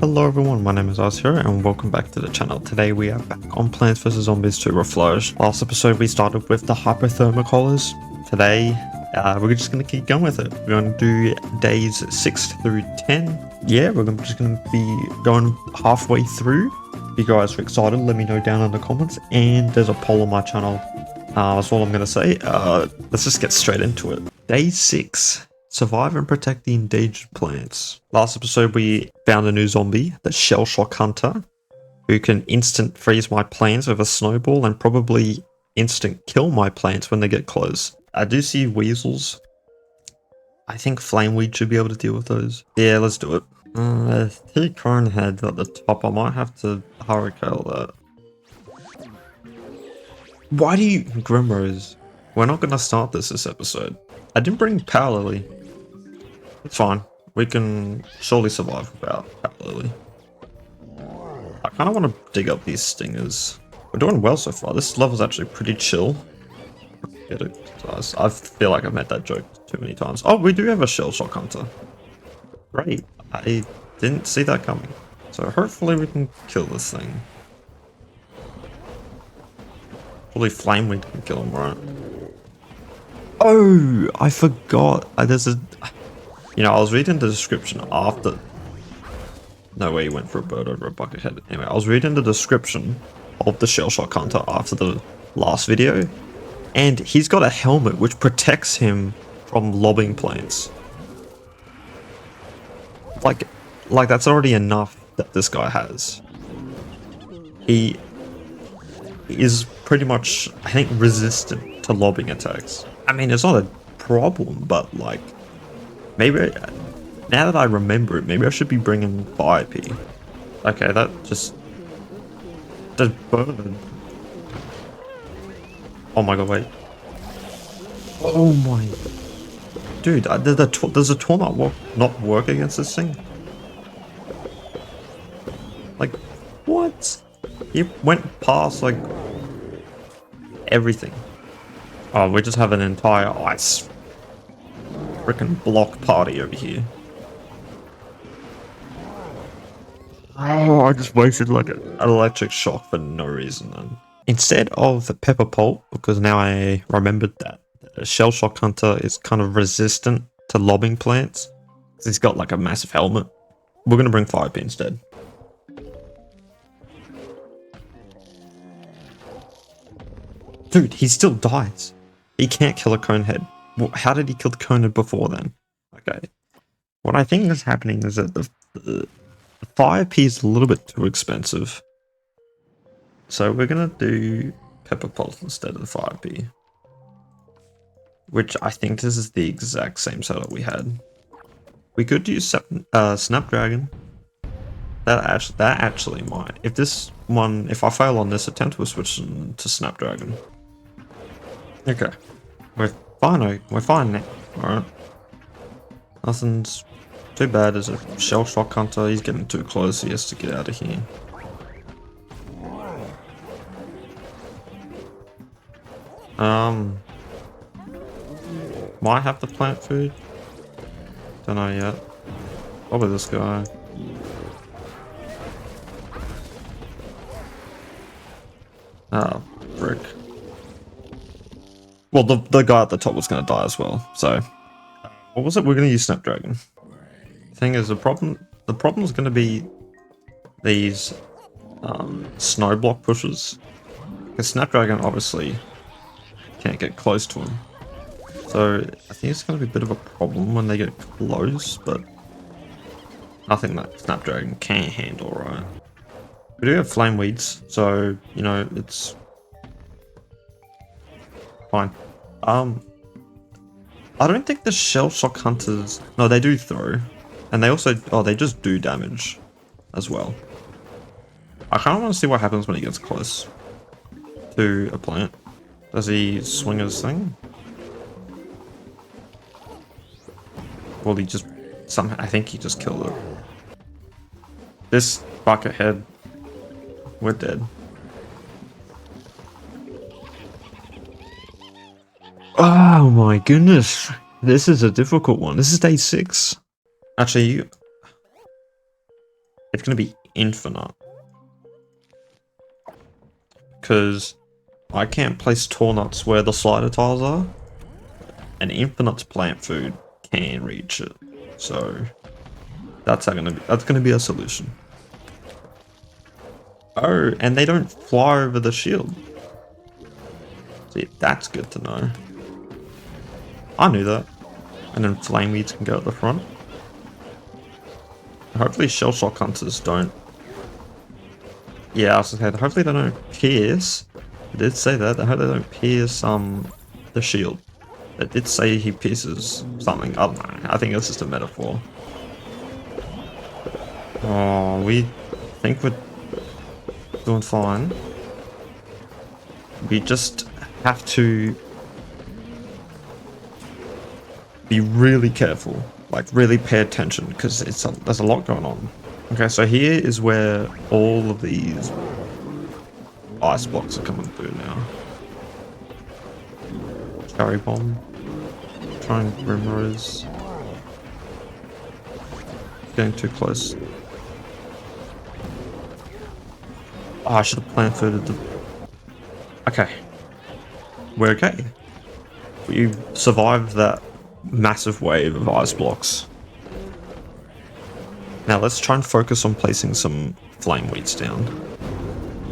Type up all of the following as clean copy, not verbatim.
Hello everyone, my name is Oz here and welcome back to the channel. Today we are back on Plants vs Zombies 2 Reflourished. Last episode we started with the Hypothermic collars. Today we're just going to keep going with it. We're going to do days 6 through 10. Yeah, we're just going to be going halfway through. If you guys are excited, let me know down in the comments. And there's a poll on my channel. That's all I'm going to say. Let's just get straight into it. Day 6. Survive and protect the endangered plants. Last episode we found a new zombie, the Shell Shock Hunter, who can instant freeze my plants with a snowball and probably instant kill my plants when they get close. I do see weasels. I think flameweed should be able to deal with those. Yeah, let's do it. Two cone heads at the top. I might have to hurricane that. Why do you... Grimrose, we're not going to start this episode. I didn't bring Power Lily. It's fine. We can surely survive without Power Lily. I kind of want to dig up these stingers. We're doing well so far. This level's actually pretty chill. Get it? I feel like I've made that joke too many times. Oh, we do have a Shell Shock Hunter. Great. I didn't see that coming. So hopefully we can kill this thing. Probably Flameweed can kill him, right? Oh, I forgot. There's a... You know, I was reading the description after... No way, he went for a bird over a bucket head. Anyway, I was reading the description of the Shell Shock Hunter after the last video. And he's got a helmet which protects him from lobbing plants. Like that's already enough that this guy has. He is pretty much, I think, resistant to lobbing attacks. I mean, it's not a problem, but like... Maybe, now that I remember it, maybe I should be bringing Fire P. Okay, that just... The bird. Oh my god, wait. Oh my... Dude, does the tool not work against this thing? Like, what? It went past, like, everything. Oh, we just have an entire ice freaking block party over here. Oh, I just wasted like an electric shock for no reason then. Instead of the pepper pulp, because now I remembered that the Shell Shock Hunter is kind of resistant to lobbing plants. He's got like a massive helmet. We're gonna bring Fire Pea instead. Dude, he still dies. He can't kill a conehead. How did he kill the conehead before then? Okay. What I think is happening is that the Fire Pea is a little bit too expensive. So we're going to do Pepper Pulse instead of the Fire Pea. Which I think this is the exact same setup we had. We could use Snapdragon. That actually might. If I fail on this attempt, we'll switch to Snapdragon. Okay. We're fine now. Alright. Nothing's too bad. There's a Shell Shock Hunter. He's getting too close. He has to get out of here. Might have to plant food. Don't know yet. Probably this guy. Oh, frick. Well, the guy at the top was going to die as well, so... What was it? We're going to use Snapdragon. Thing is, the problem is going to be these snow block pushes. Because Snapdragon obviously can't get close to him. So, I think it's going to be a bit of a problem when they get close, but... Nothing that Snapdragon can't handle, right? We do have flameweeds, so, you know, it's... Fine. I don't think the Shell Shock Hunters... No, they do throw. And they also... Oh, they just do damage as well. I kind of want to see what happens when he gets close to a plant. Does he swing his thing? Well, he just... I think he just killed it. This bucket head... We're dead. Oh my goodness. This is a difficult one. This is day 6. Actually, It's going to be infinite. Because I can't place tall nuts where the slider tiles are. And infinite's plant food can reach it. So that's gonna be a solution. Oh, and they don't fly over the shield. See, that's good to know. I knew that. And then flame weeds can go at the front. Hopefully shell shock hunters don't. Yeah, I was gonna say, hopefully they don't pierce. I did say that. I hope they don't pierce the shield. It did say he pierces something. I don't know. I think it's just a metaphor. Oh, we think we're doing fine. We just have to be really careful, like really pay attention, because there's a lot going on. Okay, so here is where all of these ice blocks are coming through now. Cherry bomb. Trying Grimrose. Getting too close. Oh, I should have plant fooded the... Okay. We're okay. We survived that massive wave of ice blocks. Now let's try and focus on placing some flame weeds down.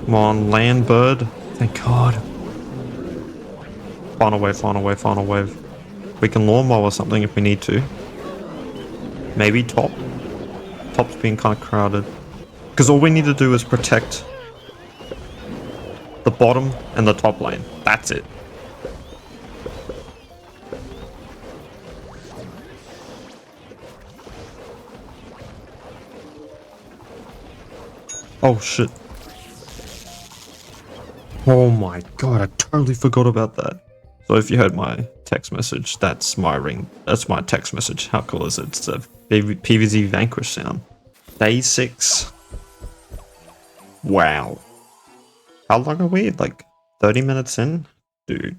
Come on, land bird. Thank God. Final wave, final wave, final wave. We can lawnmower or something if we need to. Maybe top. Top's being kind of crowded. Because all we need to do is protect the bottom and the top lane. That's it. Oh shit. Oh my god, I totally forgot about that. So if you heard my text message, that's my text message. How cool is it? It's a PvZ Vanquish sound. Day 6. Wow. How long are we? Like 30 minutes in? Dude.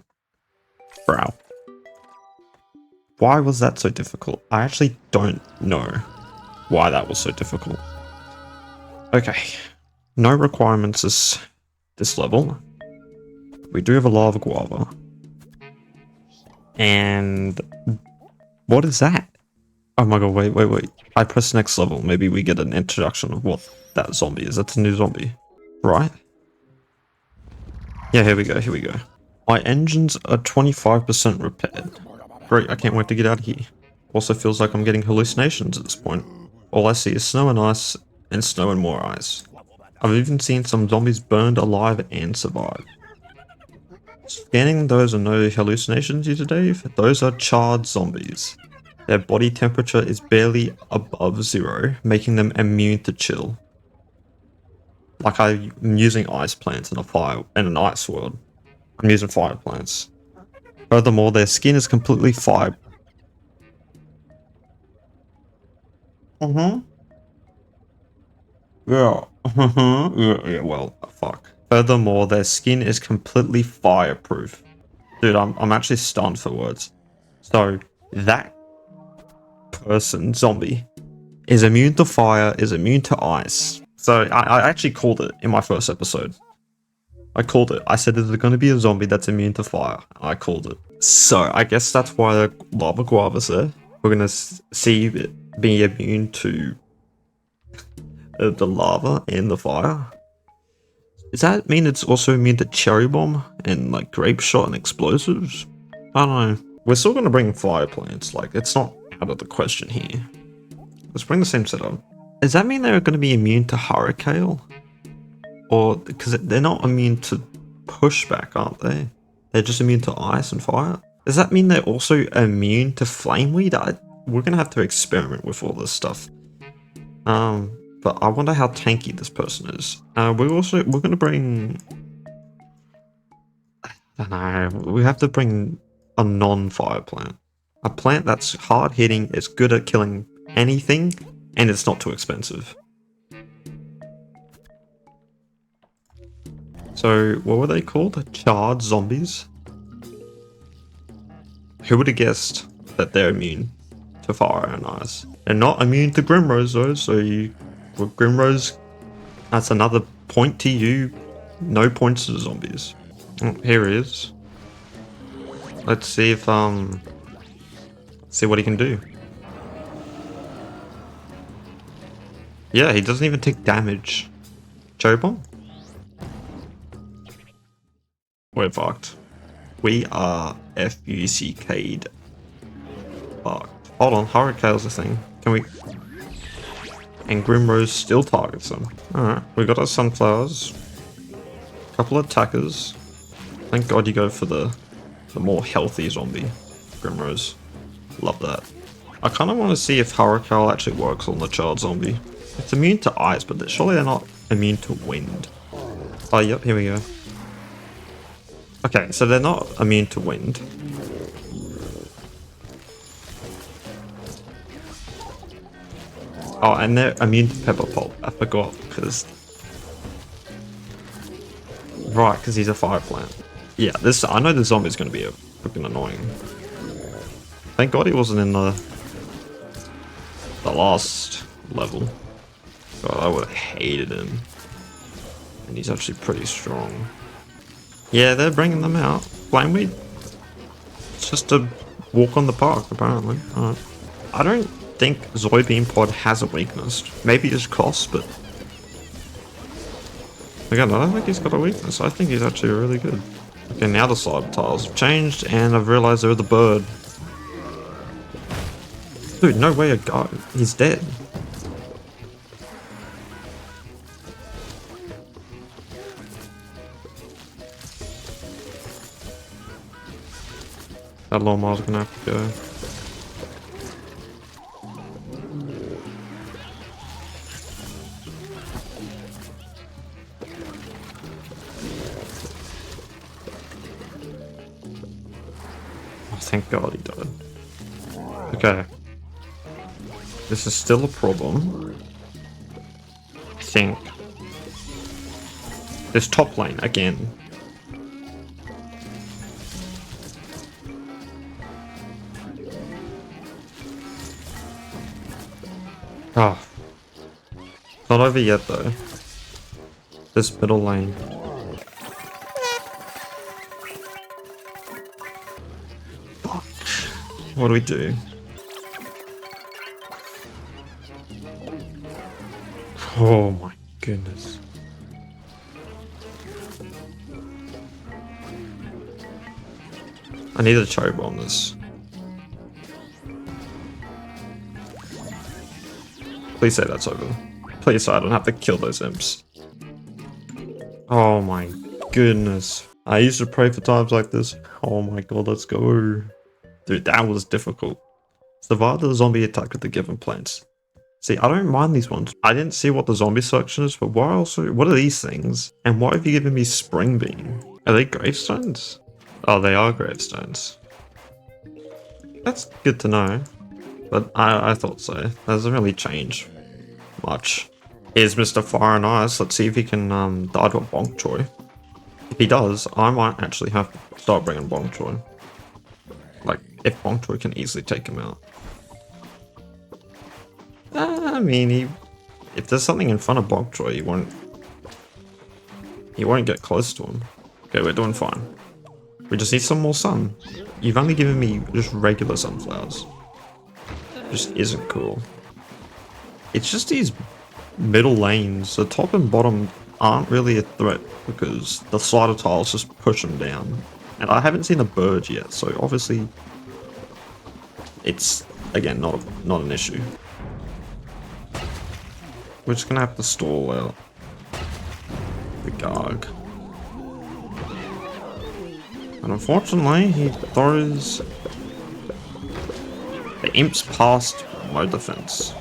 Bro. Why was that so difficult? I actually don't know why that was so difficult. Okay. No requirements this level. We do have a lava guava. And what is that? Oh my god, wait. I press next level. Maybe we get an introduction of what that zombie is. That's a new zombie, right? Yeah, here we go. My engines are 25% repaired. Great, I can't wait to get out of here. Also feels like I'm getting hallucinations at this point. All I see is snow and ice, and snow and more ice. I've even seen some zombies burned alive and survive. Scanning those are no hallucinations here today. Those are charred zombies. Their body temperature is barely above 0, making them immune to chill. Like I'm using ice plants in an ice world. I'm using fire plants. Furthermore, their skin is completely fire. Yeah. yeah, well, fuck. Furthermore, their skin is completely fireproof. Dude, I'm actually stunned for words. So, that person, zombie, is immune to fire, is immune to ice. So, I actually called it in my first episode. I called it. I said there's going to be a zombie that's immune to fire. I called it. So, I guess that's why the lava guava's there. We're going to see it being immune to the lava and the fire. Does that mean it's also immune to cherry bomb and like grape shot and explosives? I don't know. We're still gonna bring fire plants. Like it's not out of the question here. Let's bring the same setup. Does that mean they're gonna be immune to hurricane? Or because they're not immune to pushback, aren't they? They're just immune to ice and fire. Does that mean they're also immune to flameweed? We're gonna have to experiment with all this stuff. But I wonder how tanky this person is. We're gonna bring... I don't know, we have to bring a non-fire plant. A plant that's hard-hitting, is good at killing anything, and it's not too expensive. So, what were they called? Charred zombies? Who would have guessed that they're immune to fire and ice? They're not immune to Grimrose though, so you with Grimrose, that's another point to you. No points to the zombies. Oh, here he is. Let's see if see what he can do. Yeah, he doesn't even take damage. Cherry bomb? We're fucked. We are FUCK'd. Fucked. Hold on, Hurricane's the thing. Can we... And Grimrose still targets them. Alright, we got our sunflowers. Couple of attackers. Thank God you go for the more healthy zombie. Grimrose. Love that. I kind of want to see if Hurricane actually works on the child zombie. It's immune to ice, but surely they're not immune to wind. Oh, yep, here we go. Okay, so they're not immune to wind. Oh, and they're immune to pepper pulp. I forgot, because... Right, because he's a fire plant. Yeah, this, I know the zombie's going to be freaking annoying. Thank God he wasn't in the last level. God, I would have hated him. And he's actually pretty strong. Yeah, they're bringing them out. Flameweed? It's just a walk on the park, apparently. Alright. I don't think Zoidbeam Pod has a weakness. Maybe it's cost, but... Again, I don't think he's got a weakness. I think he's actually really good. Okay, now the side tiles have changed, and I've realized they're the bird. Dude, no way a guy. He's dead. That lawnmower's gonna have to go. Oh, thank God he died. Okay. This is still a problem. I think. This top lane again. Oh. Not over yet though. This middle lane. Fuck. What do we do? Oh my goodness. I need to cherry bomb this. Please say that's over. Please say I don't have to kill those imps. Oh my goodness. I used to pray for times like this. Oh my God, let's go. Dude, that was difficult. Survive the zombie attack with the given plants. See, I don't mind these ones. I didn't see what the zombie selection is, but what are these things? And why have you given me Spring Beam? Are they gravestones? Oh, they are gravestones. That's good to know. But I thought so. That doesn't really change much. Here's Mr. Fire and Ice. Let's see if he can die to a Bonk Choy. If he does, I might actually have to start bringing Bonk Choy. Like, if Bonk Choy can easily take him out. I mean, if there's something in front of Bonk Choy, he won't get close to him. Okay, we're doing fine. We just need some more sun. You've only given me just regular sunflowers. Just isn't cool. It's just these middle lanes, the top and bottom aren't really a threat because the slider tiles just push them down. And I haven't seen a bird yet, so obviously it's, again, not an issue. We're just gonna have to stall out the Garg. And unfortunately, he throws the imps past my defense.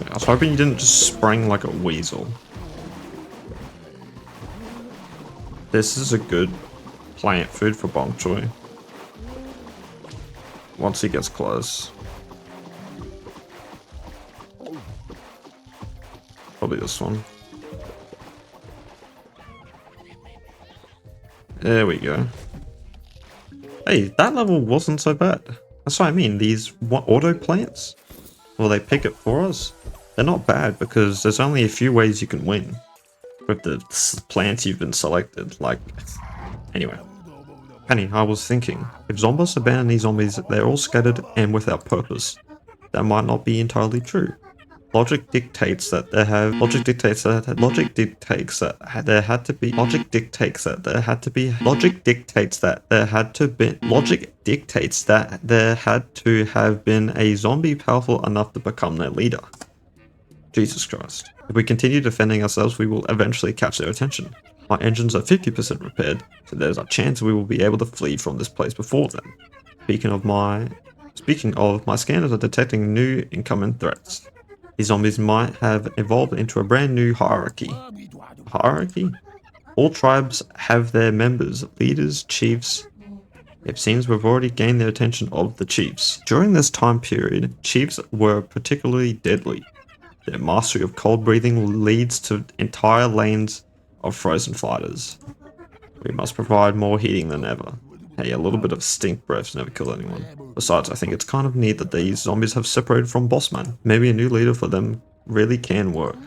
I was hoping you didn't just spring like a weasel. This is a good plant food for Bonk Choy. Once he gets close. Probably this one. There we go. Hey, that level wasn't so bad. That's what I mean, these auto plants? Will they pick it for us? They're not bad because there's only a few ways you can win with the plants you've been selected. Like, anyway. Penny, I was thinking, if zombies abandon these zombies, they're all scattered and without purpose. That might not be entirely true. Logic dictates that there had to have been a zombie powerful enough to become their leader. Jesus Christ. If we continue defending ourselves, we will eventually catch their attention. My engines are 50% repaired, so there's a chance we will be able to flee from this place before then. Speaking of, my scanners are detecting new incoming threats. These zombies might have evolved into a brand new hierarchy. Hierarchy? All tribes have their members, leaders, chiefs. It seems we've already gained the attention of the chiefs. During this time period, chiefs were particularly deadly. Their mastery of cold breathing leads to entire lanes of frozen fighters. We must provide more heating than ever. Hey, a little bit of stink breaths never kill anyone. Besides, I think it's kind of neat that these zombies have separated from Bossman. Maybe a new leader for them really can work.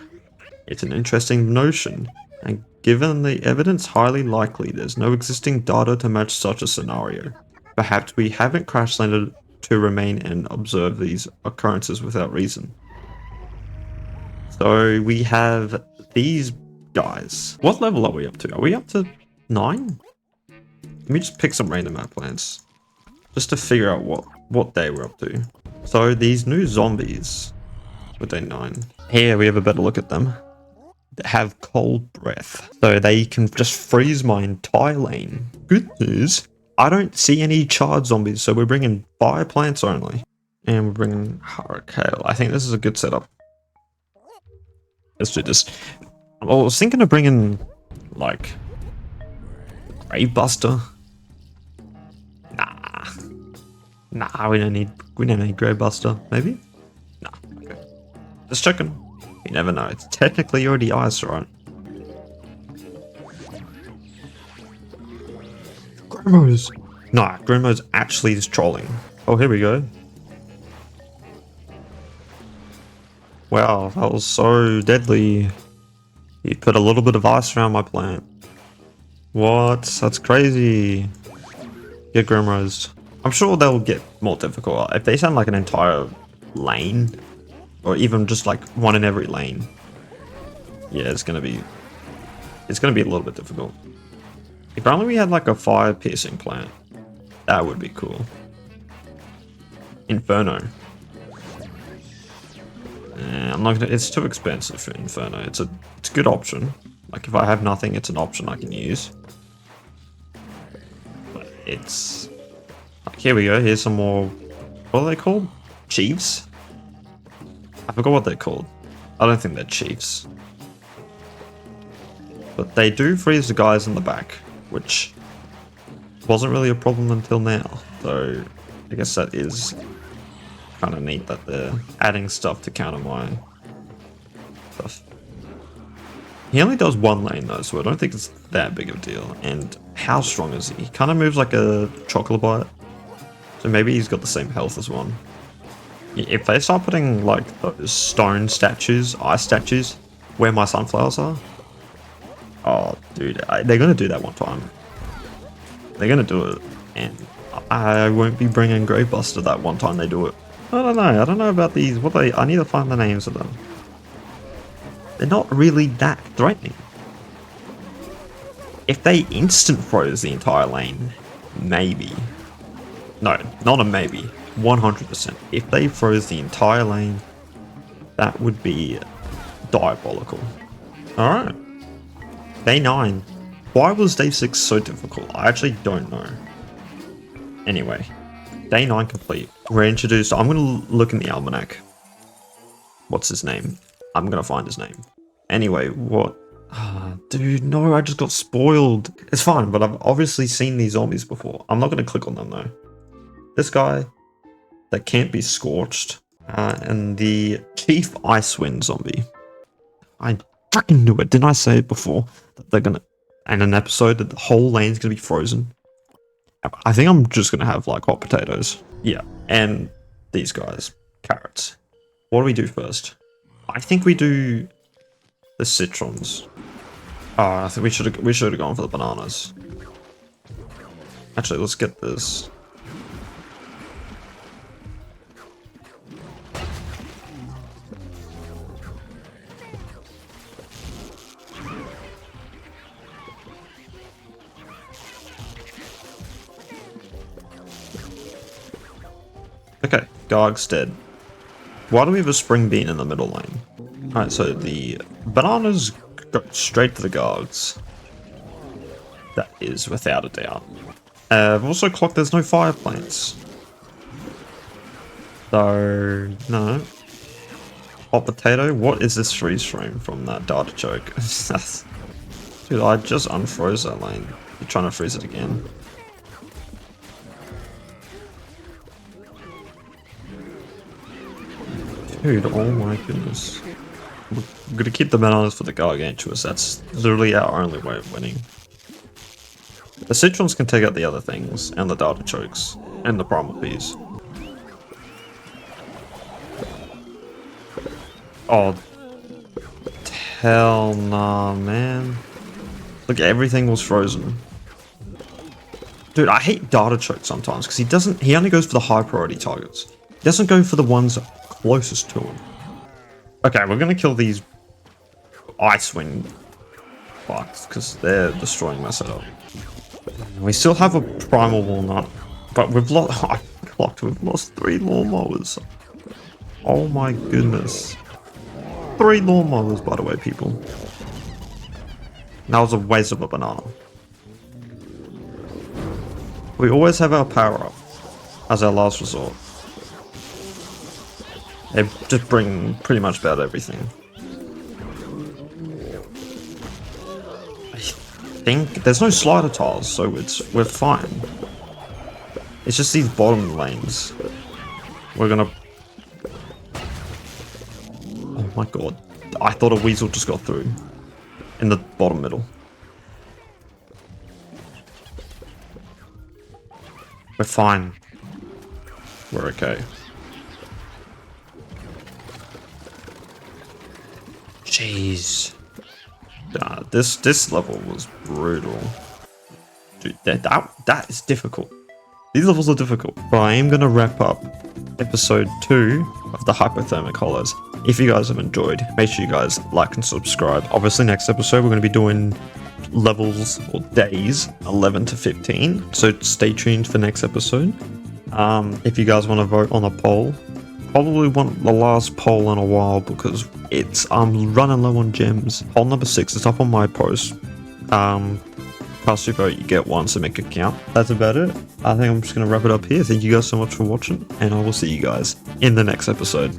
It's an interesting notion, and given the evidence, highly likely there's no existing data to match such a scenario. Perhaps we haven't crash landed to remain and observe these occurrences without reason. So we have these guys. What level are we up to? Are we up to 9? Let me just pick some random map plans, just to figure out what day we're up to. So these new zombies, were day 9? Here we have a better look at them. They have cold breath, so they can just freeze my entire lane. Good news, I don't see any charred zombies, so we're bringing fire plants only. And we're bringing Hurricane. I think this is a good setup. Let's do this. I was thinking of bringing, like, Gravebuster. Nah, we don't need Gravebuster. Maybe? Nah, okay. Just checking. You never know. It's technically already ice, right? Grimo's. Nah, Grimo's actually just trolling. Oh, here we go. Wow, that was so deadly. He put a little bit of ice around my plant. What? That's crazy. Get Grimrose. I'm sure they'll get more difficult. If they sound like an entire lane, or even just like one in every lane, yeah, it's gonna be a little bit difficult. If only we had like a fire piercing plant, that would be cool. Inferno. I'm not gonna. It's too expensive for Inferno. It's a good option. Like if I have nothing, it's an option I can use. But it's like, here we go. Here's some more. What are they called? Chiefs? I forgot what they're called. I don't think they're chiefs. But they do freeze the guys in the back, which wasn't really a problem until now. So I guess that is kind of neat that they're adding stuff to counter my stuff. He only does one lane though, so I don't think it's that big of a deal. And how strong is he? He kind of moves like a chocolate bite. So maybe he's got the same health as one. If they start putting like those stone statues, ice statues, where my sunflowers are, oh dude, they're gonna do that one time. They're gonna do it, and I won't be bringing Gravebuster that one time they do it. I don't know about these. I need to find the names of them. They're not really that threatening. If they instant froze the entire lane, maybe. No, not a maybe. 100%. If they froze the entire lane, that would be diabolical. Alright. Day 9. Why was day 6 so difficult? I actually don't know. Anyway. Day 9 complete. We're introduced. I'm going to look in the almanac. What's his name? I'm going to find his name. Anyway, what? Dude, no, I just got spoiled. It's fine, but I've obviously seen these zombies before. I'm not going to click on them, though. This guy that can't be scorched. And the Chief Icewind zombie. I fucking knew it. Didn't I say it before? That they're going to... And an episode that the whole lane's going to be frozen. I think I'm just going to have, like, hot potatoes. Yeah, and these guys. Carrots. What do we do first? I think we do the citrons. Oh, I think we should have gone for the bananas. Actually, let's get this. Okay, Garg's dead. Why do we have a spring bean in the middle lane? Alright, so the bananas go straight to the Gargs. That is without a doubt. I've also clocked there's no fire plants. So, no. Hot potato? What is this freeze frame from that data choke? Dude, I just unfroze that lane. You're trying to freeze it again. Dude, oh my goodness. We're gonna keep the bananas for the gargantuous. That's literally our only way of winning. The citrons can take out the other things, and the data chokes, and the primal peas. Oh, hell nah, man. Look, everything was frozen. Dude, I hate data choke sometimes, because he only goes for the high priority targets. He doesn't go for the ones closest to him. Okay, we're gonna kill these Icewind fucks, because they're destroying my setup. We still have a primal walnut, but we've lost. We've lost 3 lawnmowers. Oh my goodness. 3 lawnmowers, by the way, people. That was a waste of a banana. We always have our power up as our last resort. They just bring pretty much about everything. I think there's no slider tiles, so we're fine. It's just these bottom lanes. We're gonna. Oh my god! I thought a weasel just got through in the bottom middle. We're fine. We're okay. Jeez. This level was brutal. Dude, that is difficult. These levels are difficult. But I am going to wrap up episode 2 of the Hypothermic Hollows. If you guys have enjoyed, make sure you guys like and subscribe. Obviously, next episode, we're going to be doing levels or days 11 to 15. So stay tuned for next episode. If you guys want to vote on a poll, probably want the last poll in a while because I'm running low on gems. Poll number 6 is up on my post. Cast your vote, you get one, so make it count. That's about it. I think I'm just going to wrap it up here. Thank you guys so much for watching, and I will see you guys in the next episode.